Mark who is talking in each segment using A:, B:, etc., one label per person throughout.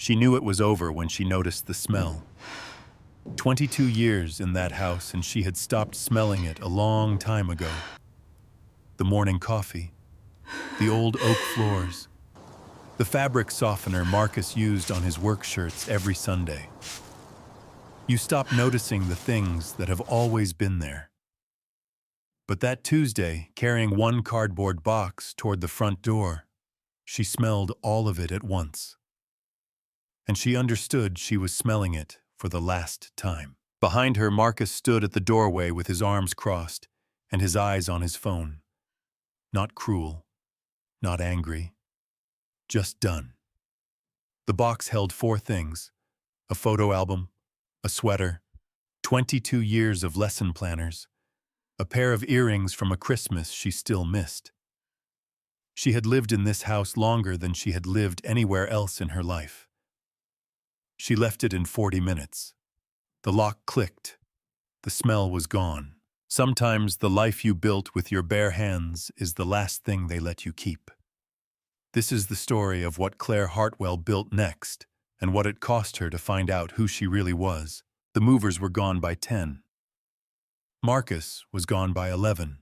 A: She knew it was over when she noticed the smell. 22 years in that house, and she had stopped smelling it a long time ago. The morning coffee, the old oak floors, the fabric softener Marcus used on his work shirts every Sunday. You stop noticing the things that have always been there. But that Tuesday, carrying one cardboard box toward the front door, she smelled all of it at once. And she understood she was smelling it for the last time. Behind her, Marcus stood at the doorway with his arms crossed and his eyes on his phone. Not cruel, not angry, just done. The box held 4 things: a photo album, a sweater, 22 years of lesson planners, a pair of earrings from a Christmas she still missed. She had lived in this house longer than she had lived anywhere else in her life. She left it in 40 minutes. The lock clicked. The smell was gone. Sometimes the life you built with your bare hands is the last thing they let you keep. This is the story of what Claire Hartwell built next, and what it cost her to find out who she really was. The movers were gone by 10. Marcus was gone by 11.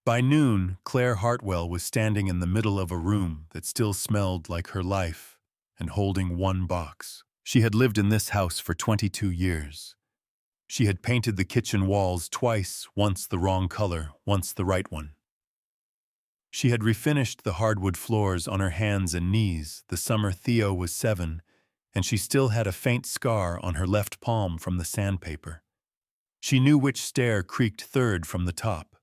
A: By noon, Claire Hartwell was standing in the middle of a room that still smelled like her life and holding one box. She had lived in this house for 22 years. She had painted the kitchen walls twice, once the wrong color, once the right one. She had refinished the hardwood floors on her hands and knees the summer Theo was 7, and she still had a faint scar on her left palm from the sandpaper. She knew which stair creaked third from the top.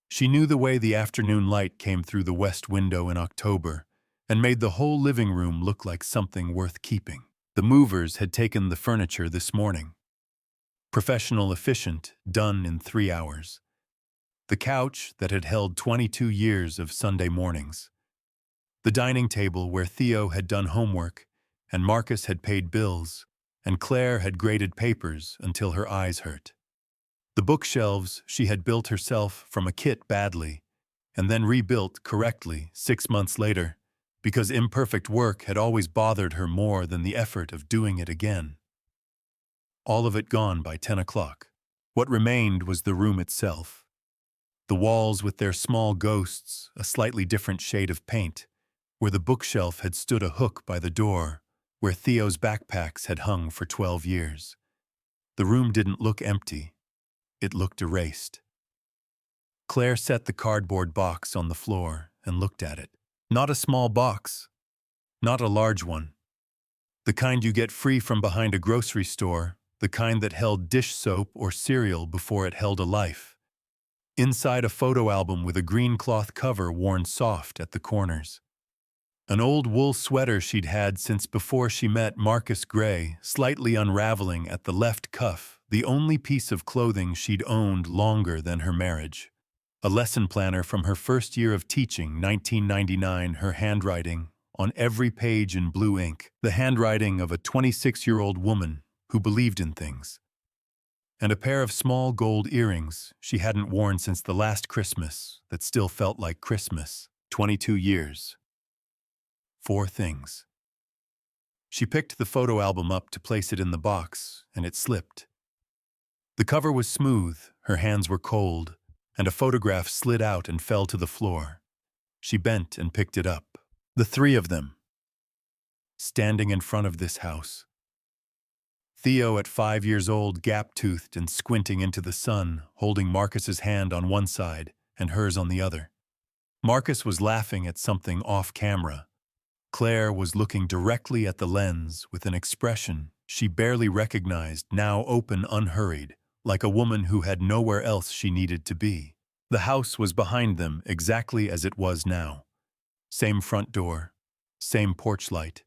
A: She knew the way the afternoon light came through the west window in October and made the whole living room look like something worth keeping. The movers had taken the furniture this morning. Professional, efficient, done in 3 hours. The couch that had held 22 years of Sunday mornings. The dining table where Theo had done homework, and Marcus had paid bills, and Claire had graded papers until her eyes hurt. The bookshelves she had built herself from a kit badly, and then rebuilt correctly 6 months later, because imperfect work had always bothered her more than the effort of doing it again. All of it gone by 10 o'clock. What remained was the room itself. The walls with their small ghosts, a slightly different shade of paint, where the bookshelf had stood a hook by the door, where Theo's backpacks had hung for 12 years. The room didn't look empty. It looked erased. Claire set the cardboard box on the floor and looked at it. Not a small box. Not a large one. The kind you get free from behind a grocery store, the kind that held dish soap or cereal before it held a life. Inside, a photo album with a green cloth cover worn soft at the corners. An old wool sweater she'd had since before she met Marcus Gray, slightly unraveling at the left cuff, the only piece of clothing she'd owned longer than her marriage. A lesson planner from her first year of teaching, 1999, her handwriting, on every page in blue ink, the handwriting of a 26-year-old woman who believed in things. And a pair of small gold earrings she hadn't worn since the last Christmas that still felt like Christmas. 22 years. 4 things. She picked the photo album up to place it in the box, and it slipped. The cover was smooth, her hands were cold, and a photograph slid out and fell to the floor. She bent and picked it up. The 3 of them. Standing in front of this house. Theo, at 5 years old, gap-toothed and squinting into the sun, holding Marcus's hand on one side and hers on the other. Marcus was laughing at something off-camera. Claire was looking directly at the lens with an expression she barely recognized, now open, unhurried, like a woman who had nowhere else she needed to be. The house was behind them exactly as it was now. Same front door, same porch light,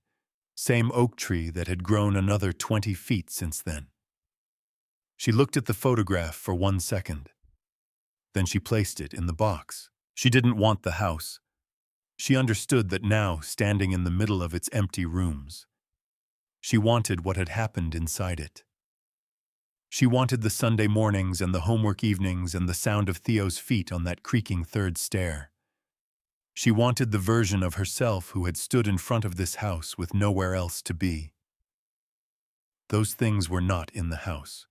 A: same oak tree that had grown another 20 feet since then. She looked at the photograph for 1 second. Then she placed it in the box. She didn't want the house. She understood that now, standing in the middle of its empty rooms. She wanted what had happened inside it. She wanted the Sunday mornings and the homework evenings and the sound of Theo's feet on that creaking 3rd stair. She wanted the version of herself who had stood in front of this house with nowhere else to be. Those things were not in the house.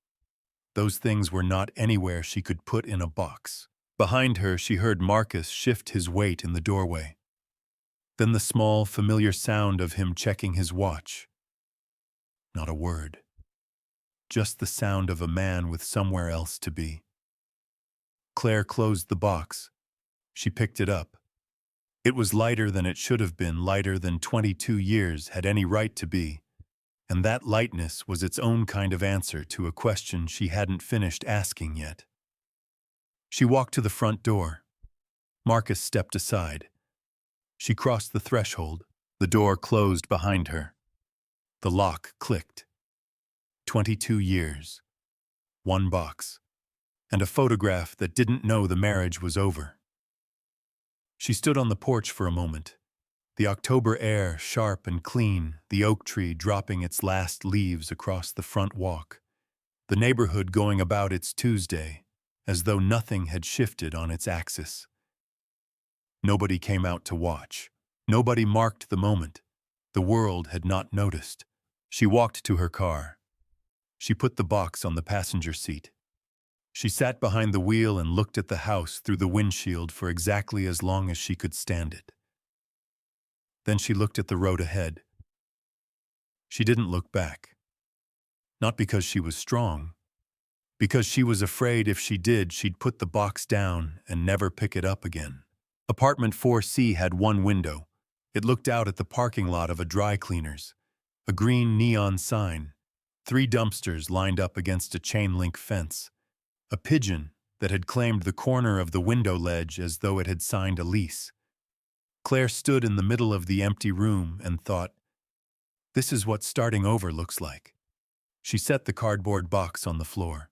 A: Those things were not anywhere she could put in a box. Behind her, she heard Marcus shift his weight in the doorway. Then the small, familiar sound of him checking his watch. Not a word. Just the sound of a man with somewhere else to be. Claire closed the box. She picked it up. It was lighter than it should have been, lighter than 22 years had any right to be. And that lightness was its own kind of answer to a question she hadn't finished asking yet. She walked to the front door. Marcus stepped aside. She crossed the threshold. The door closed behind her. The lock clicked. 22 years. One box. And a photograph that didn't know the marriage was over. She stood on the porch for a moment. The October air sharp and clean, the oak tree dropping its last leaves across the front walk. The neighborhood going about its Tuesday, as though nothing had shifted on its axis. Nobody came out to watch. Nobody marked the moment. The world had not noticed. She walked to her car. She put the box on the passenger seat. She sat behind the wheel and looked at the house through the windshield for exactly as long as she could stand it. Then she looked at the road ahead. She didn't look back. Not because she was strong. Because she was afraid if she did, she'd put the box down and never pick it up again. Apartment 4C had one window. It looked out at the parking lot of a dry cleaner's. A green neon sign. 3 dumpsters lined up against a chain-link fence. A pigeon that had claimed the corner of the window ledge as though it had signed a lease. Claire stood in the middle of the empty room and thought, this is what starting over looks like. She set the cardboard box on the floor.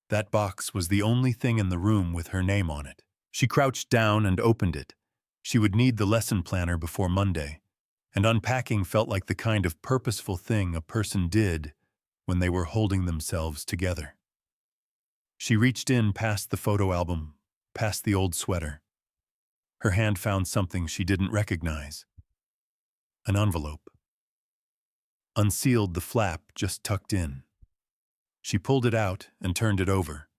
A: That box was the only thing in the room with her name on it. She crouched down and opened it. She would need the lesson planner before Monday, and unpacking felt like the kind of purposeful thing a person did when they were holding themselves together. She reached in past the photo album, past the old sweater. Her hand found something she didn't recognize. An envelope. Unsealed, the flap just tucked in. She pulled it out and turned it over.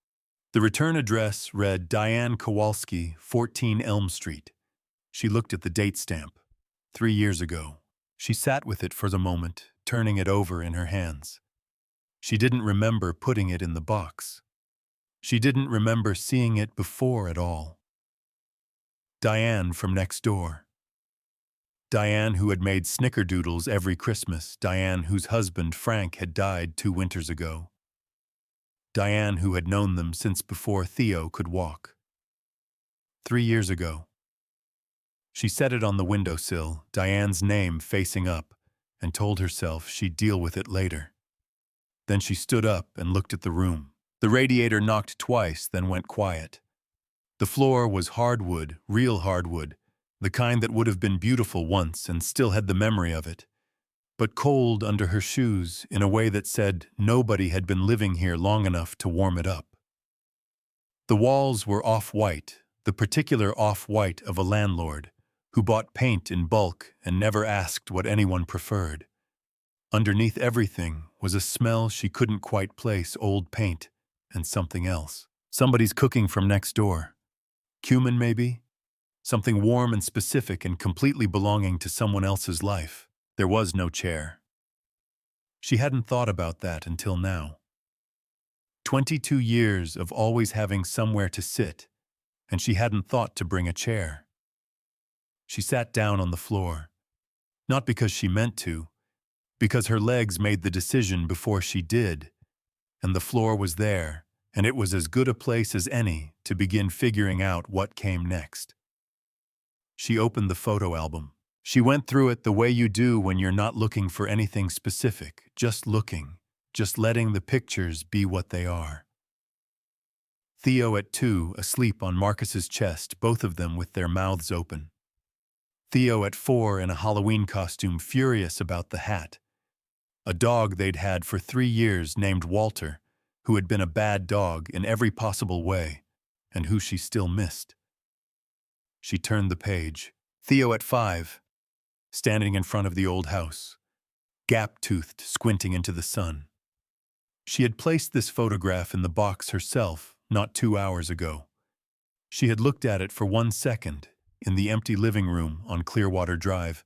A: The return address read Diane Kowalski, 14 Elm Street. She looked at the date stamp. 3 years ago. She sat with it for the moment, turning it over in her hands. She didn't remember putting it in the box. She didn't remember seeing it before at all. Diane from next door. Diane who had made snickerdoodles every Christmas. Diane whose husband, Frank, had died 2 winters ago. Diane who had known them since before Theo could walk. 3 years ago. She set it on the windowsill, Diane's name facing up, and told herself she'd deal with it later. Then she stood up and looked at the room. The radiator knocked twice, then went quiet. The floor was hardwood, real hardwood, the kind that would have been beautiful once and still had the memory of it, but cold under her shoes in a way that said nobody had been living here long enough to warm it up. The walls were off-white, the particular off-white of a landlord who bought paint in bulk and never asked what anyone preferred. Underneath everything was a smell she couldn't quite place, old paint and something else. Somebody's cooking from next door. Cumin, maybe? Something warm and specific and completely belonging to someone else's life. There was no chair. She hadn't thought about that until now. 22 years of always having somewhere to sit, and she hadn't thought to bring a chair. She sat down on the floor, not because she meant to, because her legs made the decision before she did, and the floor was there, and it was as good a place as any to begin figuring out what came next. She opened the photo album. She went through it the way you do when you're not looking for anything specific, just looking, just letting the pictures be what they are. Theo at 2, asleep on Marcus's chest, both of them with their mouths open. Theo at 4 in a Halloween costume, furious about the hat. A dog they'd had for 3 years named Walter, who had been a bad dog in every possible way, and who she still missed. She turned the page. Theo at 5, standing in front of the old house, gap-toothed, squinting into the sun. She had placed this photograph in the box herself not 2 hours ago. She had looked at it for 1 second in the empty living room on Clearwater Drive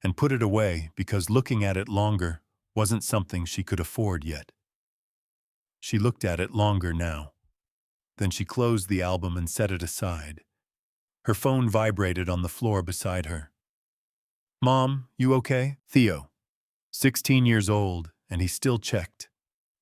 A: and put it away because looking at it longer wasn't something she could afford yet. She looked at it longer now. Then she closed the album and set it aside. Her phone vibrated on the floor beside her. "Mom, you okay?" Theo, 16 years old, and he still checked.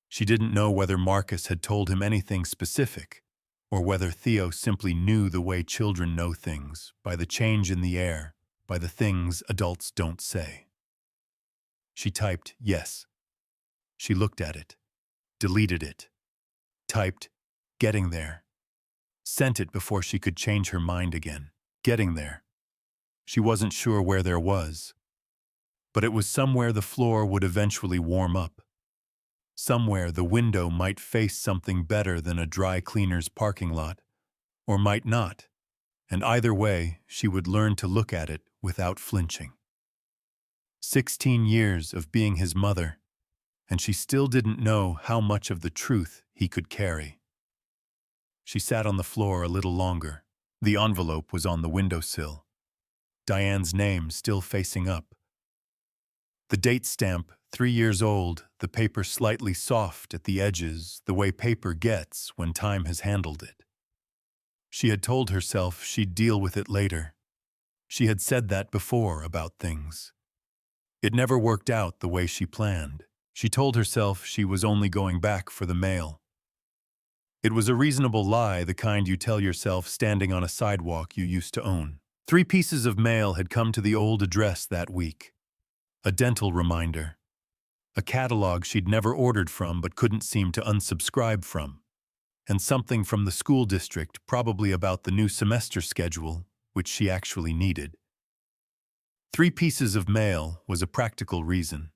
A: She didn't know whether Marcus had told him anything specific, or whether Theo simply knew the way children know things, by the change in the air, by the things adults don't say. She typed yes. She looked at it, deleted it, typed, "Getting there." Sent it before she could change her mind again. Getting there. She wasn't sure where there was, but it was somewhere the floor would eventually warm up. Somewhere the window might face something better than a dry cleaner's parking lot, or might not, and either way, she would learn to look at it without flinching. 16 years of being his mother, and she still didn't know how much of the truth he could carry. She sat on the floor a little longer. The envelope was on the windowsill. Diane's name still facing up. The date stamp, 3 years old, the paper slightly soft at the edges, the way paper gets when time has handled it. She had told herself she'd deal with it later. She had said that before about things. It never worked out the way she planned. She told herself she was only going back for the mail. It was a reasonable lie, the kind you tell yourself standing on a sidewalk you used to own. 3 pieces of mail had come to the old address that week. A dental reminder. A catalog she'd never ordered from but couldn't seem to unsubscribe from. And something from the school district, probably about the new semester schedule, which she actually needed. 3 pieces of mail was a practical reason.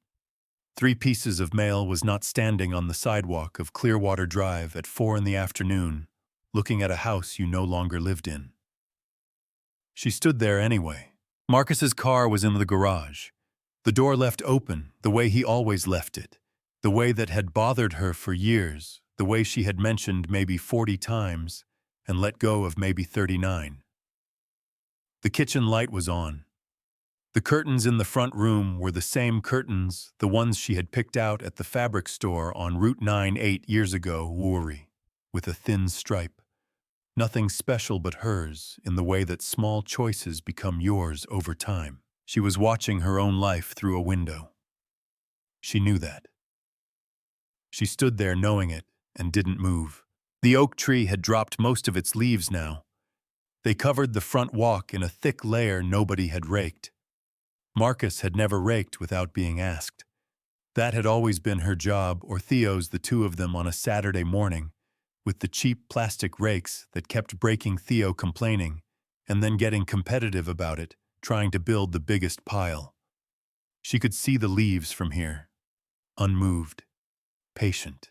A: 3 pieces of mail was not standing on the sidewalk of Clearwater Drive at 4 in the afternoon, looking at a house you no longer lived in. She stood there anyway. Marcus's car was in the garage. The door left open, the way he always left it, the way that had bothered her for years, the way she had mentioned maybe 40 times and let go of maybe 39. The kitchen light was on. The curtains in the front room were the same curtains, the ones she had picked out at the fabric store on Route 9 8 years ago, Woori, with a thin stripe. Nothing special but hers, in the way that small choices become yours over time. She was watching her own life through a window. She knew that. She stood there knowing it and didn't move. The oak tree had dropped most of its leaves now. They covered the front walk in a thick layer nobody had raked. Marcus had never raked without being asked. That had always been her job, or Theo's, the two of them on a Saturday morning, with the cheap plastic rakes that kept breaking Theo complaining, and then getting competitive about it, trying to build the biggest pile. She could see the leaves from here, unmoved, patient.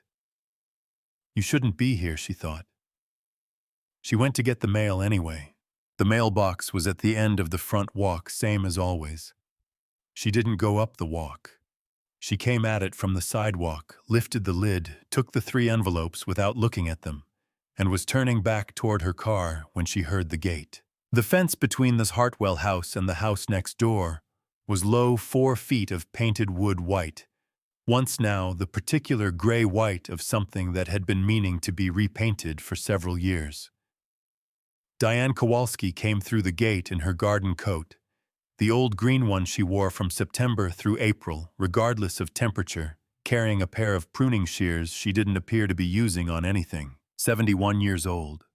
A: You shouldn't be here, she thought. She went to get the mail anyway. The mailbox was at the end of the front walk, same as always. She didn't go up the walk. She came at it from the sidewalk, lifted the lid, took the 3 envelopes without looking at them, and was turning back toward her car when she heard the gate. The fence between this Hartwell house and the house next door was low 4 feet of painted wood white, once now the particular gray-white of something that had been meaning to be repainted for several years. Diane Kowalski came through the gate in her garden coat, the old green one she wore from September through April, regardless of temperature, carrying a pair of pruning shears she didn't appear to be using on anything. 71 years old.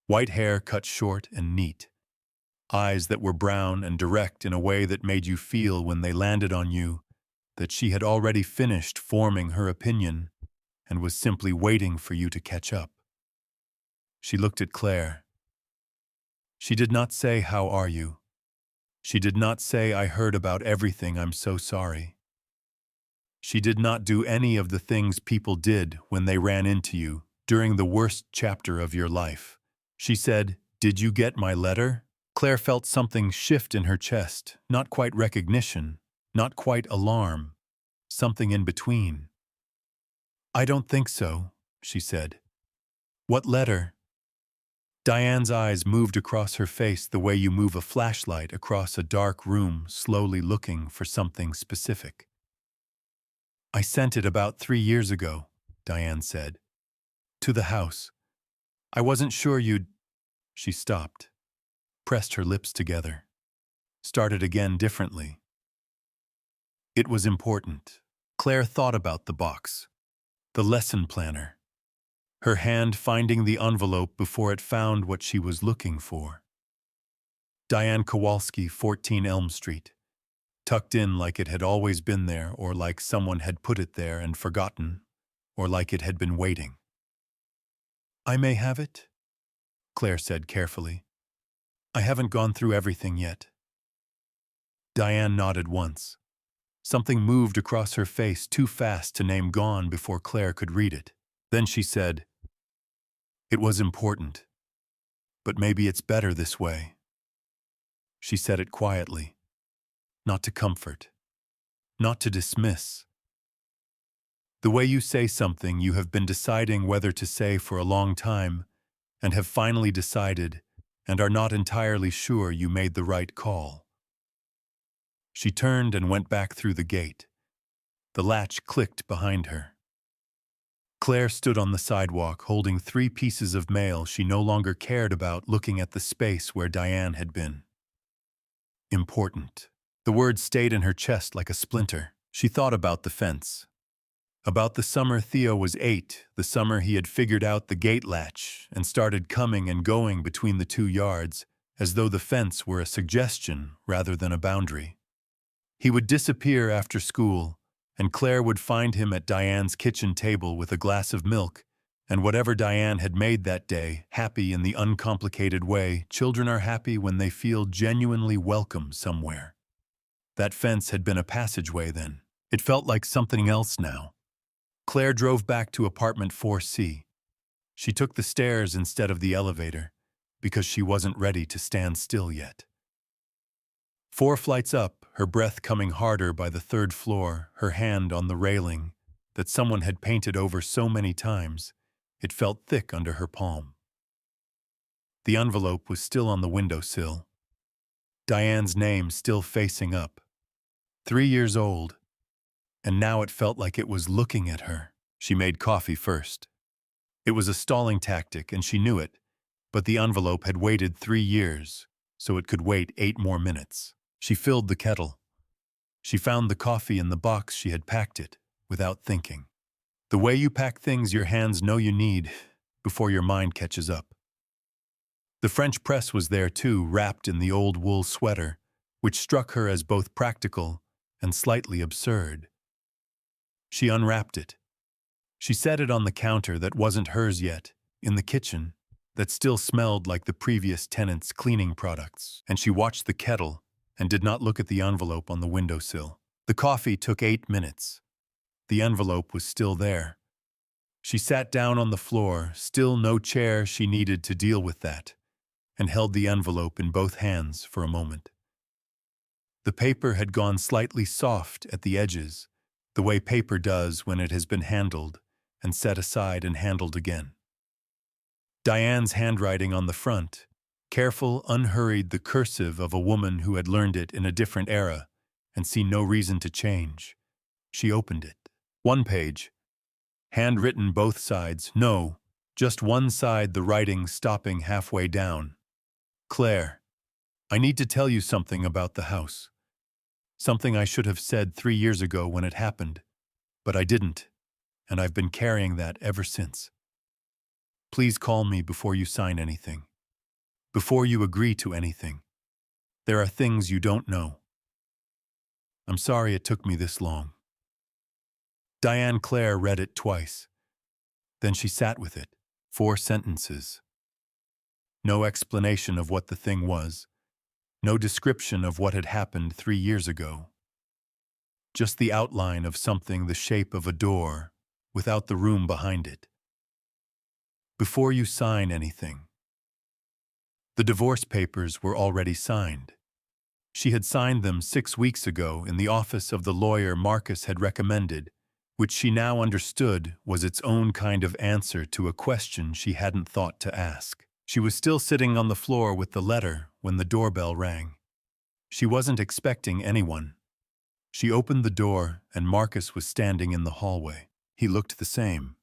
A: White hair cut short and neat. Eyes that were brown and direct in a way that made you feel when they landed on you that she had already finished forming her opinion and was simply waiting for you to catch up. She looked at Claire. She did not say, "How are you?" She did not say, "I heard about everything, I'm so sorry." She did not do any of the things people did when they ran into you during the worst chapter of your life. She said, "Did you get my letter?" Claire felt something shift in her chest, not quite recognition, not quite alarm, something in between. "I don't think so," she said. "What letter?" Diane's eyes moved across her face the way you move a flashlight across a dark room, slowly looking for something specific. "I sent it about 3 years ago," Diane said. "To the house. I wasn't sure you'd—" She stopped, pressed her lips together, started again differently. It was important. Claire thought about the box, the lesson planner, her hand finding the envelope before it found what she was looking for. Diane Kowalski, 14 Elm Street. Tucked in like it had always been there, or like someone had put it there and forgotten, or like it had been waiting. "I may have it?" Claire said carefully. "I haven't gone through everything yet." Diane nodded once. Something moved across her face too fast to name gone before Claire could read it. Then she said, "It was important, but maybe it's better this way." She said it quietly, not to comfort, not to dismiss. The way you say something you have been deciding whether to say for a long time, and have finally decided, and are not entirely sure you made the right call. She turned and went back through the gate. The latch clicked behind her. Claire stood on the sidewalk holding 3 pieces of mail she no longer cared about, looking at the space where Diane had been. Important. The word stayed in her chest like a splinter. She thought about the fence. About the summer Theo was 8, the summer he had figured out the gate latch and started coming and going between the 2 yards, as though the fence were a suggestion rather than a boundary. He would disappear after school, and Claire would find him at Diane's kitchen table with a glass of milk, and whatever Diane had made that day, happy in the uncomplicated way children are happy when they feel genuinely welcome somewhere. That fence had been a passageway then. It felt like something else now. Claire drove back to apartment 4C. She took the stairs instead of the elevator, because she wasn't ready to stand still yet. 4 flights up, her breath coming harder by the 3rd floor, her hand on the railing that someone had painted over so many times, it felt thick under her palm. The envelope was still on the windowsill. Diane's name still facing up. 3 years old, and now it felt like it was looking at her. She made coffee first. It was a stalling tactic, and she knew it, but the envelope had waited 3 years, so it could wait 8 more minutes. She filled the kettle. She found the coffee in the box she had packed it, without thinking. The way you pack things your hands know you need, before your mind catches up. The French press was there too, wrapped in the old wool sweater, which struck her as both practical and slightly absurd. She unwrapped it. She set it on the counter that wasn't hers yet, in the kitchen, that still smelled like the previous tenant's cleaning products, and she watched the kettle and did not look at the envelope on the windowsill. The coffee took 8 minutes. The envelope was still there. She sat down on the floor, still no chair she needed to deal with that, and held the envelope in both hands for a moment. The paper had gone slightly soft at the edges, the way paper does when it has been handled and set aside and handled again. Diane's handwriting on the front, careful, unhurried, the cursive of a woman who had learned it in a different era and seen no reason to change. She opened it. 1 page. Handwritten both sides. No, just one side, the writing stopping halfway down. Claire, I need to tell you something about the house. Something I should have said 3 years ago when it happened, but I didn't, and I've been carrying that ever since. Please call me before you sign anything, before you agree to anything. There are things you don't know. I'm sorry it took me this long. Diane Claire read it twice. Then she sat with it. 4 sentences. No explanation of what the thing was. No description of what had happened 3 years ago. Just the outline of something the shape of a door, without the room behind it. Before you sign anything. The divorce papers were already signed. She had signed them 6 weeks ago in the office of the lawyer Marcus had recommended, which she now understood was its own kind of answer to a question she hadn't thought to ask. She was still sitting on the floor with the letter when the doorbell rang. She wasn't expecting anyone. She opened the door and Marcus was standing in the hallway. He looked the same.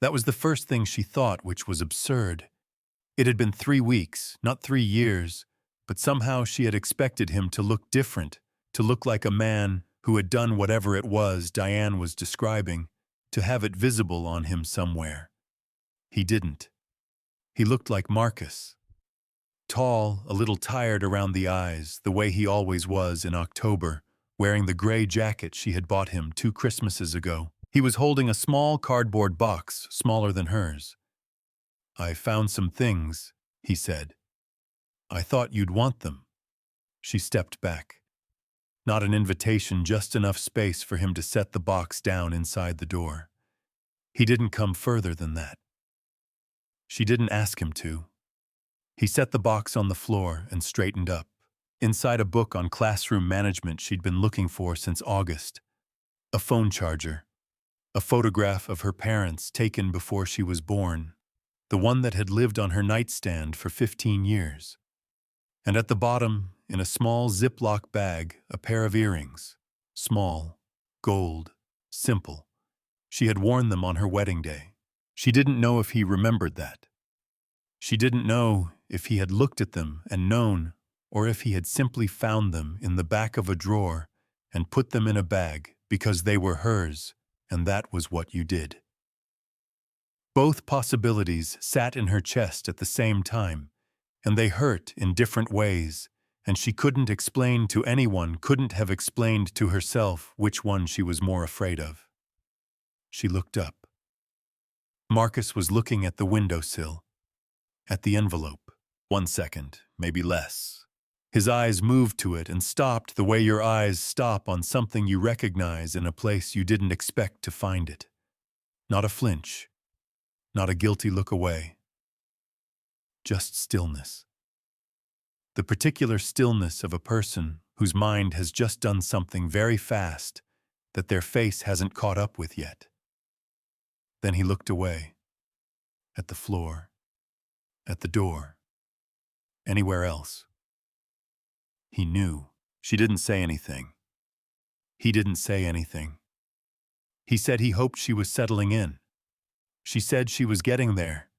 A: That was the first thing she thought, which was absurd. It had been 3 weeks, not 3 years, but somehow she had expected him to look different, to look like a man who had done whatever it was Diane was describing, to have it visible on him somewhere. He didn't. He looked like Marcus. Tall, a little tired around the eyes, the way he always was in October, wearing the gray jacket she had bought him 2 Christmases ago. He was holding a small cardboard box, smaller than hers. "I found some things," he said. "I thought you'd want them." She stepped back. Not an invitation, just enough space for him to set the box down inside the door. He didn't come further than that. She didn't ask him to. He set the box on the floor and straightened up. Inside a book on classroom management she'd been looking for since August. A phone charger. A photograph of her parents taken before she was born. The one that had lived on her nightstand for 15 years. And at the bottom, in a small Ziploc bag, a pair of earrings. Small, gold, simple. She had worn them on her wedding day. She didn't know if he remembered that. She didn't know if he had looked at them and known, or if he had simply found them in the back of a drawer and put them in a bag because they were hers, and that was what you did. Both possibilities sat in her chest at the same time, and they hurt in different ways, and she couldn't explain to anyone, couldn't have explained to herself which one she was more afraid of. She looked up. Marcus was looking at the windowsill, at the envelope. 1 second, maybe less. His eyes moved to it and stopped the way your eyes stop on something you recognize in a place you didn't expect to find it. Not a flinch. Not a guilty look away. Just stillness. The particular stillness of a person whose mind has just done something very fast that their face hasn't caught up with yet. Then he looked away. At the floor. At the door. Anywhere else. He knew. She didn't say anything. He didn't say anything. He said he hoped she was settling in. She said she was getting there.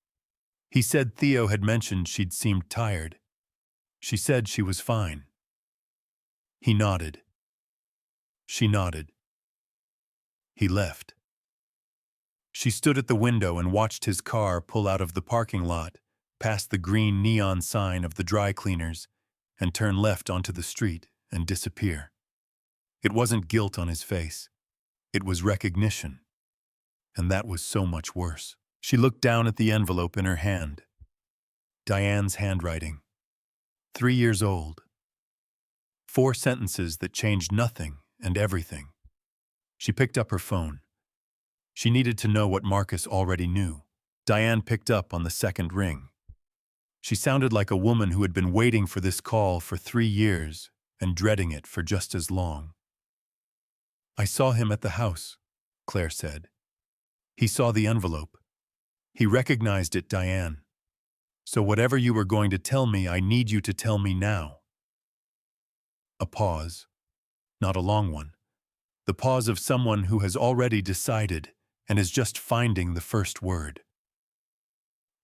A: He said Theo had mentioned she'd seemed tired. She said she was fine. He nodded. She nodded. He left. She stood at the window and watched his car pull out of the parking lot, past the green neon sign of the dry cleaners, and turn left onto the street and disappear. It wasn't guilt on his face. It was recognition. And that was so much worse. She looked down at the envelope in her hand. Diane's handwriting. 3 years old. 4 sentences that changed nothing and everything. She picked up her phone. She needed to know what Marcus already knew. Diane picked up on the second ring. She sounded like a woman who had been waiting for this call for 3 years and dreading it for just as long. "I saw him at the house," Claire said. "He saw the envelope. He recognized it, Diane. So whatever you were going to tell me, I need you to tell me now." A pause. Not a long one. The pause of someone who has already decided and is just finding the first word.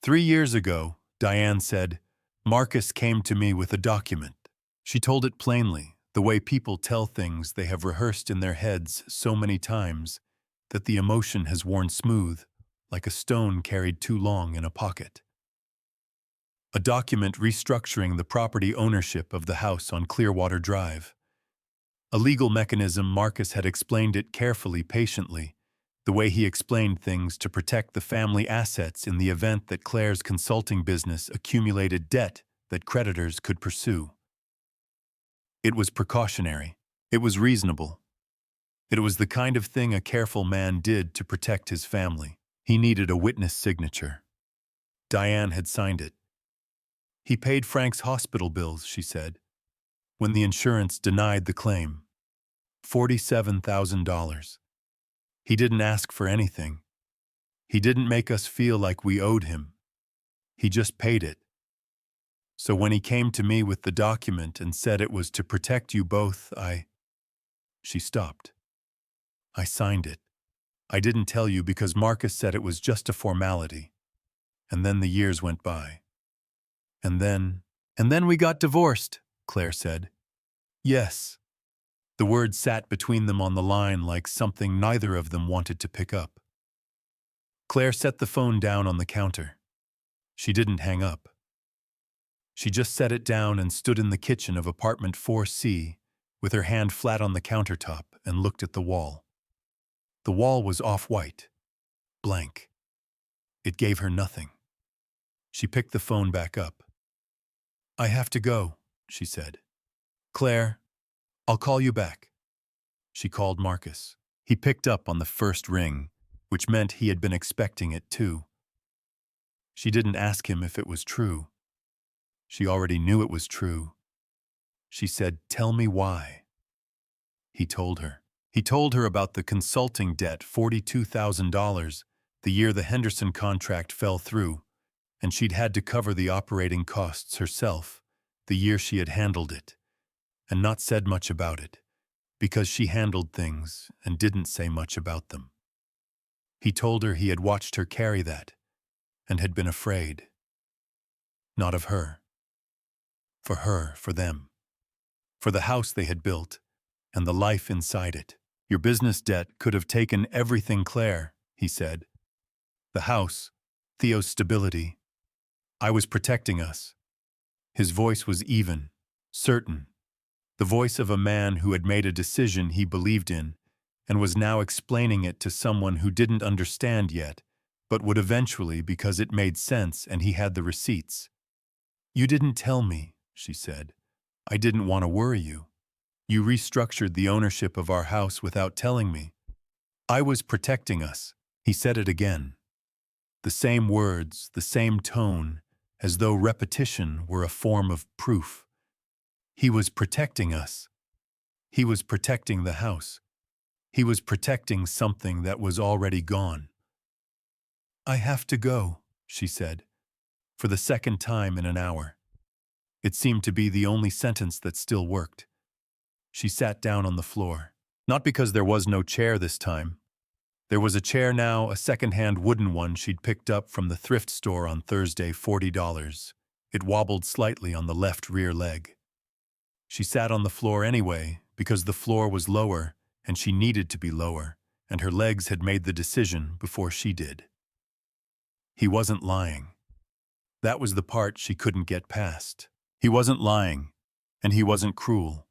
A: 3 years ago, Diane said, Marcus came to me with a document. She told it plainly, the way people tell things they have rehearsed in their heads so many times that the emotion has worn smooth, like a stone carried too long in a pocket. A document restructuring the property ownership of the house on Clearwater Drive. A legal mechanism. Marcus had explained it carefully, patiently, the way he explained things to protect the family assets in the event that Claire's consulting business accumulated debt that creditors could pursue. It was precautionary. It was reasonable. It was the kind of thing a careful man did to protect his family. He needed a witness signature. Diane had signed it. He paid Frank's hospital bills, she said, when the insurance denied the claim. $47,000. He didn't ask for anything. He didn't make us feel like we owed him. He just paid it. So when he came to me with the document and said it was to protect you both, She stopped. I signed it. I didn't tell you because Marcus said it was just a formality. And then the years went by. And then we got divorced, Claire said. Yes. The words sat between them on the line like something neither of them wanted to pick up. Claire set the phone down on the counter. She didn't hang up. She just set it down and stood in the kitchen of apartment 4C with her hand flat on the countertop and looked at the wall. The wall was off-white, blank. It gave her nothing. She picked the phone back up. I have to go, she said. Claire, I'll call you back. She called Marcus. He picked up on the first ring, which meant he had been expecting it too. She didn't ask him if it was true. She already knew it was true. She said, tell me why. He told her. He told her about the consulting debt, $42,000, the year the Henderson contract fell through, and she'd had to cover the operating costs herself, the year she had handled it, and not said much about it, because she handled things and didn't say much about them. He told her he had watched her carry that, and had been afraid. Not of her. For them. For the house they had built, and the life inside it. Your business debt could have taken everything, Claire, he said. The house, Theo's stability. I was protecting us. His voice was even, certain. The voice of a man who had made a decision he believed in, and was now explaining it to someone who didn't understand yet, but would eventually because it made sense and he had the receipts. You didn't tell me, she said. I didn't want to worry you. You restructured the ownership of our house without telling me. I was protecting us. He said it again. The same words, the same tone, as though repetition were a form of proof. He was protecting us. He was protecting the house. He was protecting something that was already gone. I have to go, she said, for the second time in an hour. It seemed to be the only sentence that still worked. She sat down on the floor. Not because there was no chair this time. There was a chair now, a second-hand wooden one she'd picked up from the thrift store on Thursday, $40. It wobbled slightly on the left rear leg. She sat on the floor anyway, because the floor was lower, and she needed to be lower, and her legs had made the decision before she did. He wasn't lying. That was the part she couldn't get past. He wasn't lying, and he wasn't cruel.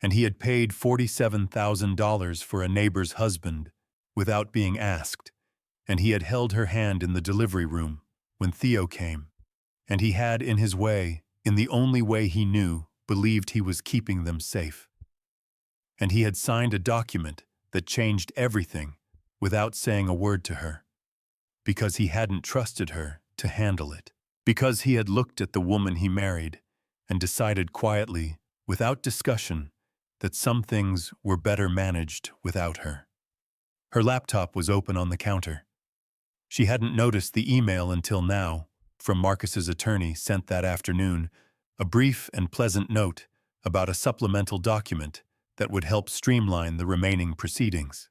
A: And he had paid $47,000 for a neighbor's husband without being asked, and he had held her hand in the delivery room when Theo came, and he had, in his way, in the only way he knew, believed he was keeping them safe. And he had signed a document that changed everything without saying a word to her, because he hadn't trusted her to handle it, because he had looked at the woman he married and decided quietly, without discussion, that some things were better managed without her. Her laptop was open on the counter. She hadn't noticed the email until now, from Marcus's attorney sent that afternoon, a brief and pleasant note about a supplemental document that would help streamline the remaining proceedings.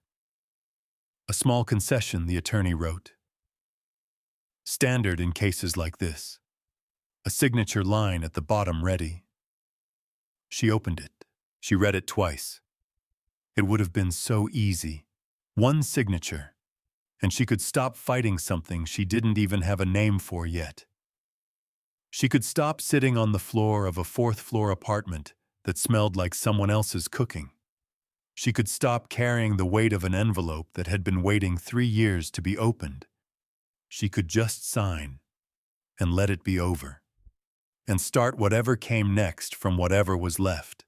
A: A small concession, the attorney wrote. Standard in cases like this. A signature line at the bottom ready. She opened it. She read it twice. It would have been so easy. One signature, and she could stop fighting something she didn't even have a name for yet. She could stop sitting on the floor of a fourth-floor apartment that smelled like someone else's cooking. She could stop carrying the weight of an envelope that had been waiting 3 years to be opened. She could just sign and let it be over, and start whatever came next from whatever was left.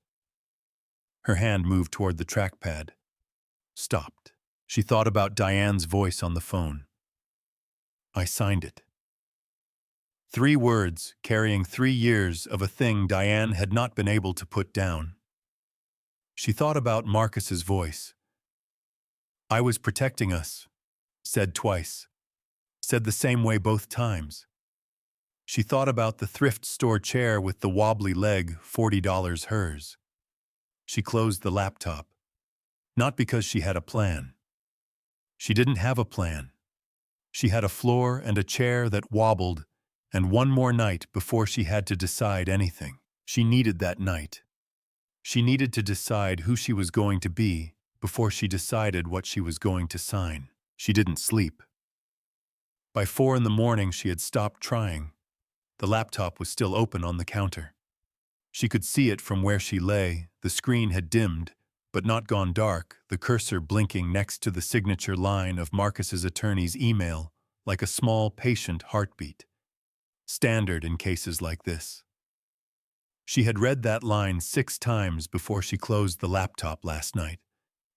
A: Her hand moved toward the trackpad. Stopped. She thought about Diane's voice on the phone. I signed it. 3 words carrying 3 years of a thing Diane had not been able to put down. She thought about Marcus's voice. "I was protecting us," said twice. Said the same way both times. She thought about the thrift store chair with the wobbly leg, $40 hers. She closed the laptop. Not because she had a plan. She didn't have a plan. She had a floor and a chair that wobbled, and one more night before she had to decide anything. She needed that night. She needed to decide who she was going to be before she decided what she was going to sign. She didn't sleep. By 4 in the morning, she had stopped trying. The laptop was still open on the counter. She could see it from where she lay. The screen had dimmed, but not gone dark, the cursor blinking next to the signature line of Marcus's attorney's email, like a small, patient heartbeat. Standard in cases like this. She had read that line 6 times before she closed the laptop last night.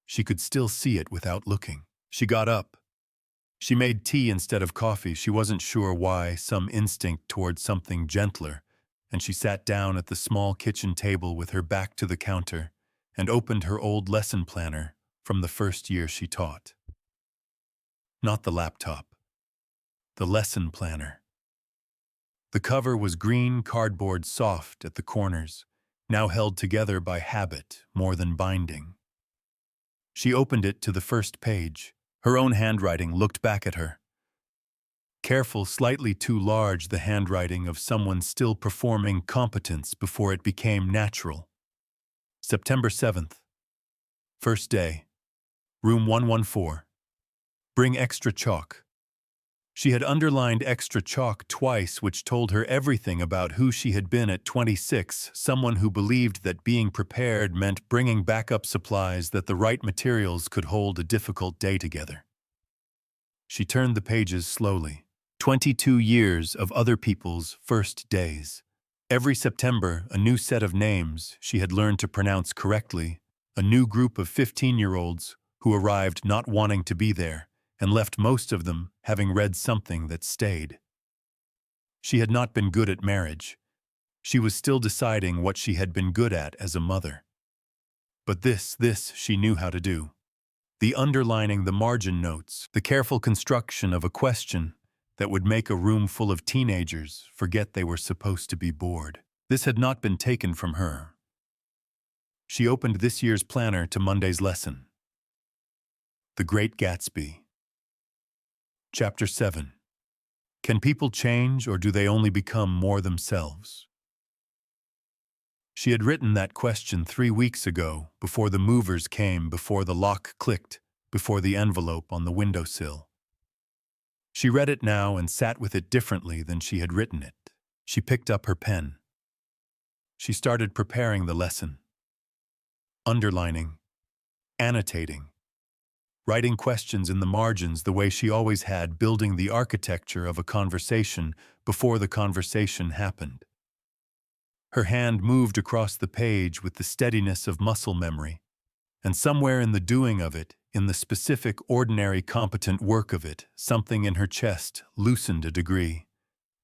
A: She could still see it without looking. She got up. She made tea instead of coffee. She wasn't sure why, some instinct toward something gentler, and she sat down at the small kitchen table with her back to the counter and opened her old lesson planner from the first year she taught. Not the laptop. The lesson planner. The cover was green cardboard, soft at the corners, now held together by habit more than binding. She opened it to the first page. Her own handwriting looked back at her. Careful, slightly too large, the handwriting of someone still performing competence before it became natural. September 7th. First day. Room 114. Bring extra chalk. She had underlined extra chalk twice, which told her everything about who she had been at 26, someone who believed that being prepared meant bringing backup supplies, that the right materials could hold a difficult day together. She turned the pages slowly. 22 years of other people's first days. Every September, a new set of names she had learned to pronounce correctly, a new group of 15-year-olds who arrived not wanting to be there, and left, most of them having read something that stayed. She had not been good at marriage. She was still deciding what she had been good at as a mother. But this she knew how to do. The underlining, the margin notes, the careful construction of a question that would make a room full of teenagers forget they were supposed to be bored. This had not been taken from her. She opened this year's planner to Monday's lesson. The Great Gatsby. Chapter 7. Can people change, or do they only become more themselves? She had written that question 3 weeks ago, before the movers came, before the lock clicked, before the envelope on the windowsill. She read it now and sat with it differently than she had written it. She picked up her pen. She started preparing the lesson. Underlining, annotating, writing questions in the margins the way she always had, building the architecture of a conversation before the conversation happened. Her hand moved across the page with the steadiness of muscle memory, and somewhere in the doing of it, in the specific, ordinary, competent work of it, something in her chest loosened a degree.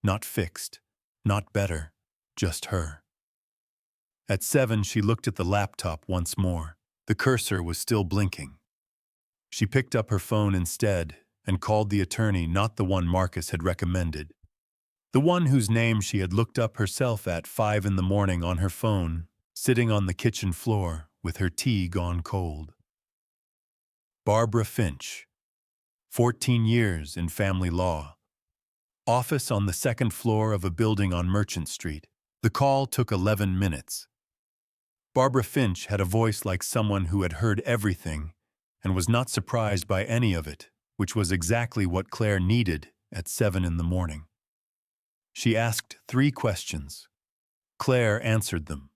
A: Not fixed, not better, just her. At 7, she looked at the laptop once more. The cursor was still blinking. She picked up her phone instead and called the attorney, not the one Marcus had recommended. The one whose name she had looked up herself at 5 in the morning on her phone, sitting on the kitchen floor with her tea gone cold. Barbara Finch. 14 years in family law. Office on the 2nd floor of a building on Merchant Street. The call took 11 minutes. Barbara Finch had a voice like someone who had heard everything and was not surprised by any of it, which was exactly what Claire needed at 7 in the morning. She asked 3 questions. Claire answered them.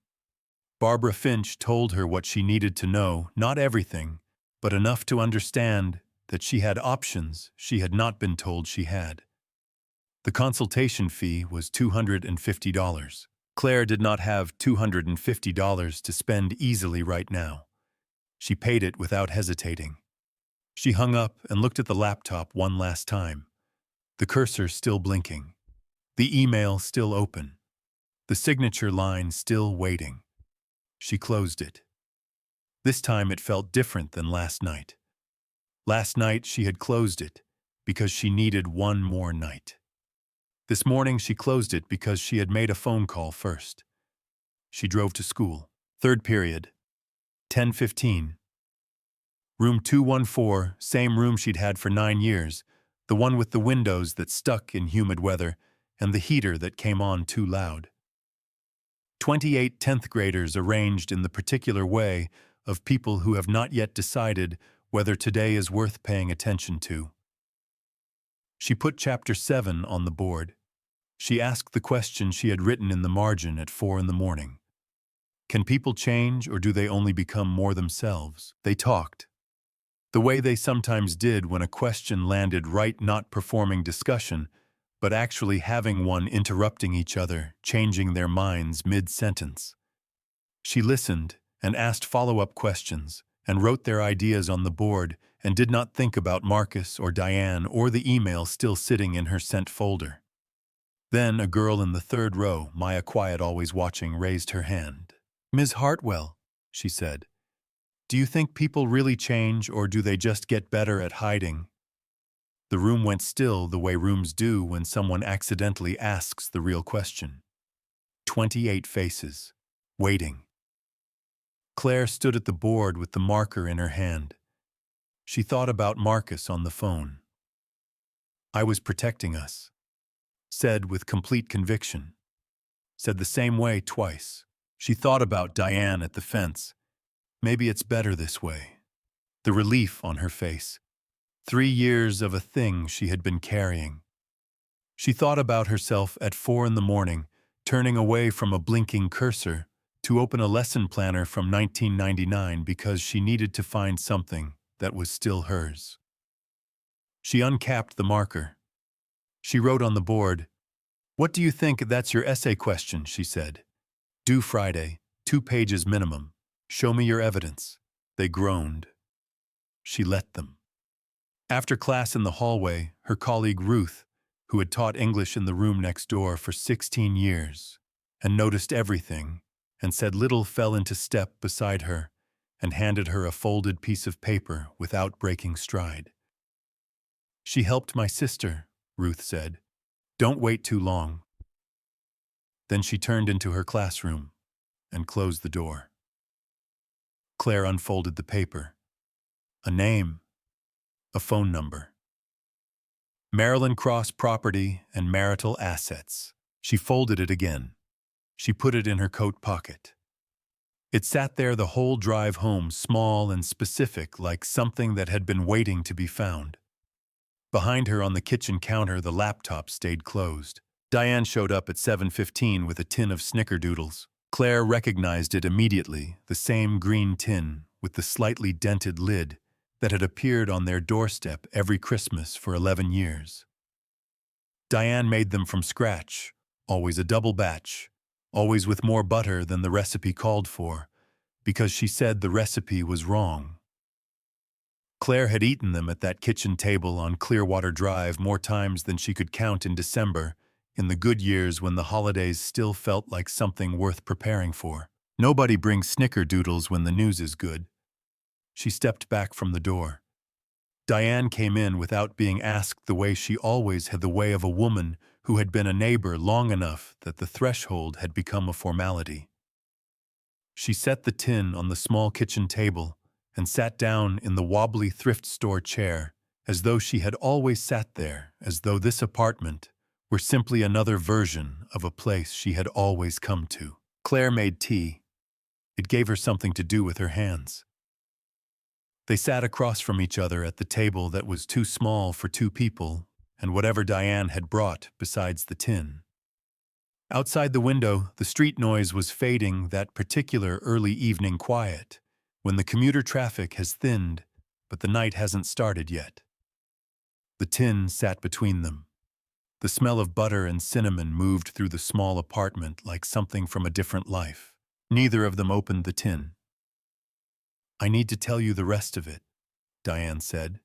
A: Barbara Finch told her what she needed to know, not everything, but enough to understand that she had options she had not been told she had. The consultation fee was $250. Claire did not have $250 to spend easily right now. She paid it without hesitating. She hung up and looked at the laptop one last time, the cursor still blinking. The email still open. The signature line still waiting. She closed it. This time it felt different than last night. Last night she had closed it because she needed one more night. This morning she closed it because she had made a phone call first. She drove to school. Third period. 10:15. Room 214, same room she'd had for 9 years, the one with the windows that stuck in humid weather and the heater that came on too loud. 28 10th graders arranged in the particular way of people who have not yet decided whether today is worth paying attention to. She put Chapter 7 on the board. She asked the question she had written in the margin at 4 in the morning. Can people change, or do they only become more themselves? They talked. The way they sometimes did when a question landed right, not performing discussion, but actually having one interrupting each other, changing their minds mid-sentence. She listened and asked follow-up questions and wrote their ideas on the board and did not think about Marcus or Diane or the email still sitting in her sent folder. Then a girl in the third row, Maya quiet, always watching, raised her hand. "Ms. Hartwell," she said, "do you think people really change, or do they just get better at hiding?" The room went still the way rooms do when someone accidentally asks the real question. 28 faces, waiting. Claire stood at the board with the marker in her hand. She thought about Marcus on the phone. "I was protecting us," said with complete conviction. Said the same way twice. She thought about Diane at the fence. Maybe it's better this way. The relief on her face. 3 years of a thing she had been carrying. She thought about herself at 4 in the morning, turning away from a blinking cursor to open a lesson planner from 1999 because she needed to find something that was still hers. She uncapped the marker. She wrote on the board, "What do you think? That's your essay question," she said. "Due Friday, 2 pages minimum. Show me your evidence." They groaned. She let them. After class in the hallway, her colleague Ruth, who had taught English in the room next door for 16 years, and noticed everything, and said little, fell into step beside her and handed her a folded piece of paper without breaking stride. "She helped my sister," Ruth said. "Don't wait too long." Then she turned into her classroom and closed the door. Claire unfolded the paper. A name. A phone number. Maryland Cross Property and Marital Assets. She folded it again. She put it in her coat pocket. It sat there the whole drive home, small and specific, like something that had been waiting to be found. Behind her on the kitchen counter, the laptop stayed closed. Diane showed up at 7:15 with a tin of snickerdoodles. Claire recognized it immediately, the same green tin with the slightly dented lid that had appeared on their doorstep every Christmas for 11 years. Diane made them from scratch, always a double batch, always with more butter than the recipe called for, because she said the recipe was wrong. Claire had eaten them at that kitchen table on Clearwater Drive more times than she could count in December, in the good years when the holidays still felt like something worth preparing for. Nobody brings snickerdoodles when the news is good. She stepped back from the door. Diane came in without being asked, the way she always had the way of a woman who had been a neighbor long enough that the threshold had become a formality. She set the tin on the small kitchen table and sat down in the wobbly thrift store chair, as though she had always sat there, as though this apartment were simply another version of a place she had always come to. Claire made tea. It gave her something to do with her hands. They sat across from each other at the table that was too small for 2 people and whatever Diane had brought besides the tin. Outside the window, the street noise was fading, that particular early evening quiet, when the commuter traffic has thinned, but the night hasn't started yet. The tin sat between them. The smell of butter and cinnamon moved through the small apartment like something from a different life. Neither of them opened the tin. "I need to tell you the rest of it," Diane said.